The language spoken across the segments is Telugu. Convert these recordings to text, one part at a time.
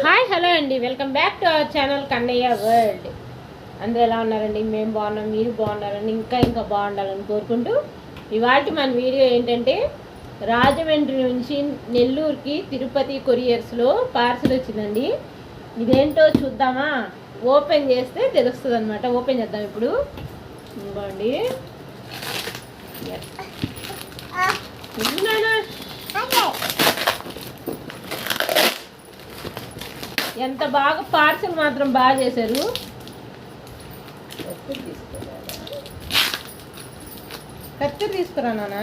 హాయ్ హలో అండి, welcome back to our channel Kannayya world. అందరూ ఎలా ఉన్నారండి? మేము బాగున్నాం, మీరు బాగున్నారండి, ఇంకా బాగుండాలని కోరుకుంటూ ఇవాళ మన వీడియో ఏంటంటే రాజమండ్రి నుంచి నెల్లూరుకి తిరుపతి కొరియర్స్లో పార్సల్ వచ్చిందండి. ఇదేంటో చూద్దామా? ఓపెన్ చేస్తే తెలుస్తుంది అనమాట. ఓపెన్ చేద్దాం ఇప్పుడు. ఇవ్వండి. ఎంత బాగా పార్సల్ మాత్రం బాగా చేశారు. కత్తిరి తీసుకురా నాన్న.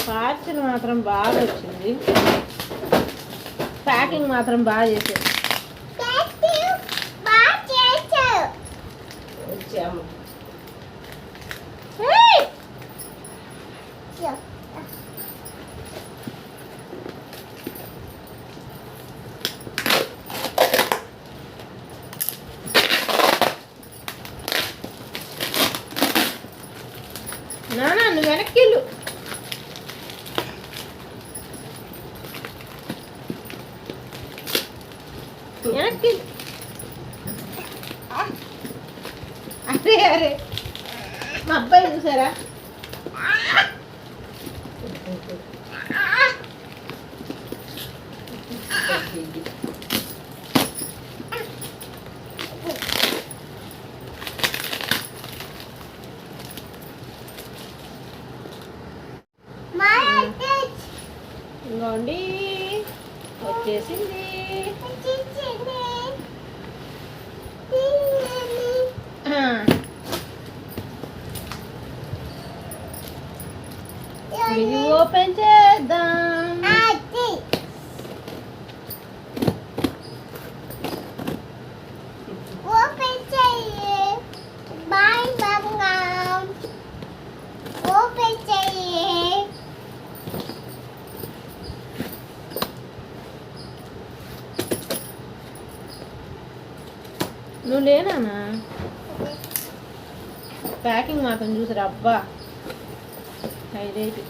పార్సల్ మాత్రం బాగా వచ్చింది. ప్యాకింగ్ మాత్రం బాగా చేశారు. వచ్చాము. నానా నువ్వు వెనక్కి వెళ్ళు. వెనక్కి అరే అరే మా అబ్బాయి చూసారా? ఇంకోండి వచ్చేసింది. ఇది ఓపెన్ చేద్దాం. నువ్వు లేనా? ప్యాకింగ్ మాత్రం చూసారా? అబ్బా హైలైట్.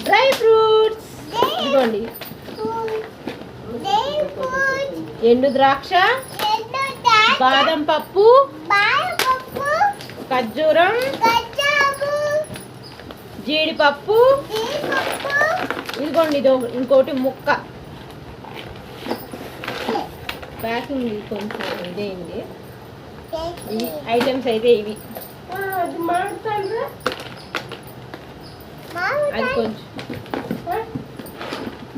డ్రై ఫ్రూట్స్ ఇదిగోండి. ఎండు ద్రాక్ష, బాదం పప్పు, ఖర్జూరం, జీడిపప్పు, ఇదిగోండి ఇది ఇంకోటి ముక్క. ప్యాకింగ్ కొంచెం ఇదేంది. ఇవి ఐటమ్స్ అయితే ఇవి. అది కొంచెం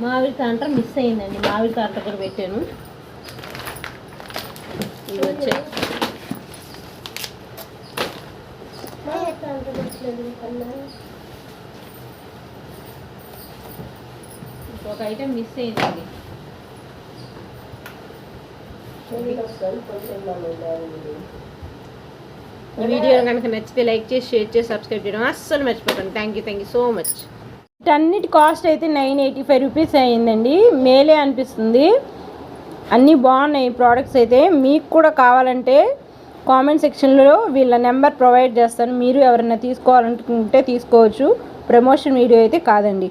మామిడి తాండ్ర మిస్ అయిందండి. మామిడి తాండ్ర కూడా పెట్టాను. ఇవి వచ్చాయి. ఒక ఐటెం మిస్ అయిందండి. ఈ వీడియో కనుక నచ్చితే లైక్ చేసి, షేర్ చేసి, సబ్స్క్రైబ్ చేయడం అస్సలు మర్చిపోతాను. Thank you so much. వీటన్నిటి కాస్ట్ అయితే 985 రూపీస్ అయ్యిందండి. మేలే అనిపిస్తుంది. అన్నీ బాగున్నాయి ప్రోడక్ట్స్ అయితే. మీకు కూడా కావాలంటే కామెంట్ సెక్షన్లో వీళ్ళ నెంబర్ ప్రొవైడ్ చేస్తాను. మీరు ఎవరైనా తీసుకోవాలనుకుంటే తీసుకోవచ్చు. ప్రమోషన్ వీడియో అయితే కాదండి.